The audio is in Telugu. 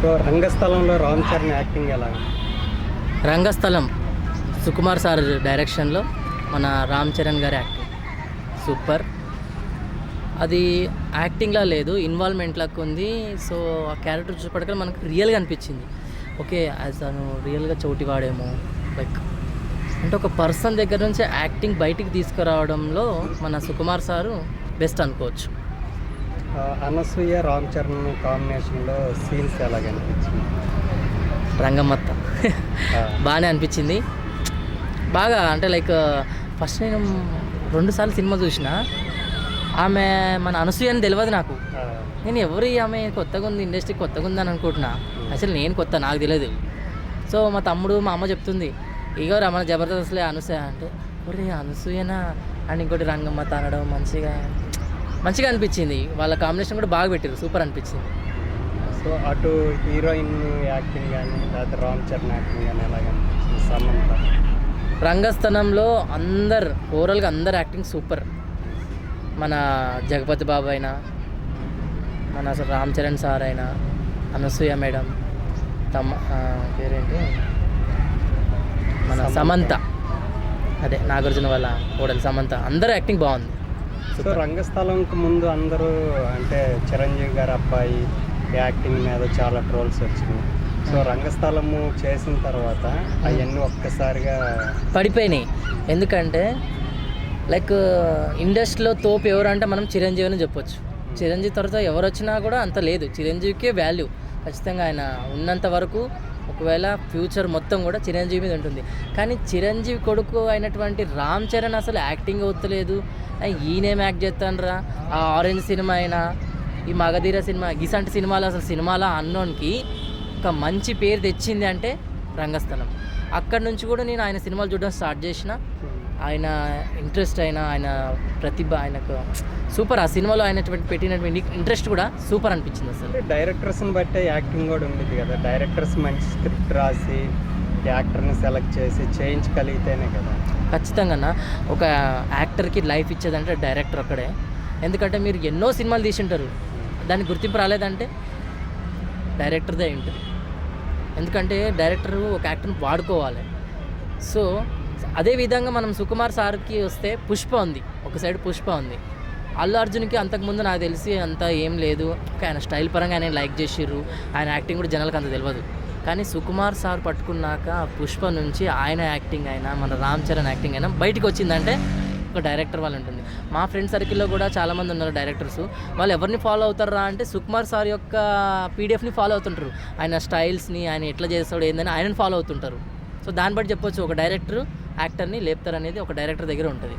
సో రంగస్థలంలో రామ్ చరణ్ యాక్టింగ్ ఎలా? రంగస్థలం సుకుమార్ సార్ డైరెక్షన్లో మన రామ్ చరణ్ గారి యాక్టింగ్ సూపర్. అది యాక్టింగ్లా లేదు, ఇన్వాల్వ్మెంట్లాగా ఉంది. సో ఆ క్యారెక్టర్ చూపడక మనకు రియల్గా అనిపించింది. ఓకే, యాజ్ తను రియల్గా చోటివాడేమో, లైక్ అంటే ఒక పర్సన్ దగ్గర నుంచి యాక్టింగ్ బయటికి తీసుకురావడంలో మన సుకుమార్ సారు బెస్ట్ అనుకోవచ్చు. అనసూయ రామ్ చరణ్ కాంబినేషన్లో సీన్స్ ఎలాగనిపించింది? రంగమ్మత్త బాగానే అనిపించింది. బాగా అంటే లైక్ ఫస్ట్ నేను 2 సార్లు సినిమా చూసిన, ఆమె మన అనసూయ అని తెలియదు నాకు. నేను ఎవరు ఆమె కొత్తగా ఉంది, ఇండస్ట్రీ కొత్తగా ఉందని అనుకుంటున్నా. అసలు నేను కొత్త, నాకు తెలియదు. సో మా తమ్ముడు మా అమ్మ చెప్తుంది, ఇగో మన జబర్దస్త్లే అనసూయ అంటే, ఒరే అనసూయనా అండ్ ఇంకోటి రంగమ్మత్త అనడం మంచిగా అనిపించింది. వాళ్ళ కాంబినేషన్ కూడా బాగా పెట్టారు, సూపర్ అనిపించింది. సో అటు హీరోయిన్ యాక్టింగ్ కానీ లేకపోతే రామ్ చరణ్ యాక్టింగ్ కానీ ఎలాగనిపించింది? సమంత రంగస్థలంలో ఓవరాల్గా అందరు యాక్టింగ్ సూపర్. మన జగపతి బాబు అయినా, మన రామ్ చరణ్ సార్ అయినా, అనసూయ మేడం, పేరేంటి మన సమంత, అదే నాగార్జున వాళ్ళ కోడలు సమంత, అందరూ యాక్టింగ్ బాగుంది. సో రంగస్థలంకి ముందు అందరూ అంటే చిరంజీవి గారి అబ్బాయి యాక్టింగ్ మీద చాలా ట్రోల్స్ వచ్చినాయి. సో రంగస్థలము చేసిన తర్వాత అవన్నీ ఒక్కసారిగా పడిపోయినాయి. ఎందుకంటే లైక్ ఇండస్ట్రీలో తోపు ఎవరు అంటే మనం చిరంజీవి అని చెప్పొచ్చు. చిరంజీవి తర్వాత ఎవరు వచ్చినా కూడా అంత లేదు, చిరంజీవికే వాల్యూ ఖచ్చితంగా. ఆయన ఉన్నంత వరకు ఒకవేళ ఫ్యూచర్ మొత్తం కూడా చిరంజీవి మీద ఉంటుంది. కానీ చిరంజీవి కొడుకు అయినటువంటి రామ్ చరణ్ అసలు యాక్టింగ్ అవుతలేదు. ఈయనేం యాక్ట్ చేస్తానరా, ఆ ఆరెంజ్ సినిమా అయినా, ఈ మగధీర సినిమా, గిసంటి సినిమాలు అసలు సినిమాలో అన్నోన్కి ఒక మంచి పేరు తెచ్చింది అంటే రంగస్థలం. అక్కడి నుంచి కూడా నేను ఆయన సినిమాలు చూడడం స్టార్ట్ చేసిన. ఆయన ఇంట్రెస్ట్ అయినా, ఆయన ప్రతిభ, ఆయనకు సూపర్. ఆ సినిమాలో ఆయనటువంటి పెట్టినటువంటి ఇంట్రెస్ట్ కూడా సూపర్ అనిపించింది. అసలు డైరెక్టర్స్ని బట్టే యాక్టింగ్ కూడా ఉండేది కదా. డైరెక్టర్స్ మంచి స్క్రిప్ట్ రాసి యాక్టర్ని సెలెక్ట్ చేసి చేయించగలిగితేనే కదా. ఖచ్చితంగా ఒక యాక్టర్కి లైఫ్ ఇచ్చేదంటే డైరెక్టర్ ఒక్కడే. ఎందుకంటే మీరు ఎన్నో సినిమాలు తీసి ఉంటారు, దానికి గుర్తింపు రాలేదంటే డైరెక్టర్దే ఉంటుంది. ఎందుకంటే డైరెక్టర్ ఒక యాక్టర్ని వాడుకోవాలి. సో అదేవిధంగా మనం సుకుమార్ సార్కి వస్తే పుష్ప ఉంది, ఒక సైడ్ పుష్ప ఉంది. అల్లు అర్జున్కి అంతకుముందు నాకు తెలిసి అంత ఏం లేదు, ఆయన స్టైల్ పరంగా ఆయన లైక్ చేసిర్రు, ఆయన యాక్టింగ్ కూడా జనాలకు అంత తెలియదు. కానీ సుకుమార్ సార్ పట్టుకున్నాక పుష్ప నుంచి ఆయన యాక్టింగ్ అయినా, మన రామ్ చరణ్ యాక్టింగ్ అయినా బయటికి వచ్చిందంటే ఒక డైరెక్టర్ వాళ్ళు ఉంటుంది. మా ఫ్రెండ్ సర్కిల్లో కూడా చాలామంది ఉన్నారు డైరెక్టర్స్. వాళ్ళు ఎవరిని ఫాలో అవుతారా అంటే సుకుమార్ సార్ యొక్క పీడిఎఫ్ని ఫాలో అవుతుంటారు. ఆయన స్టైల్స్ని, ఆయన ఎట్లా చేస్తాడు ఏందని ఆయనని ఫాలో అవుతుంటారు. సో దాన్ని బట్టి చెప్పొచ్చు ఒక డైరెక్టర్ యాక్టర్ని లేపుతారు అనేది ఒక డైరెక్టర్ దగ్గర ఉంటుంది.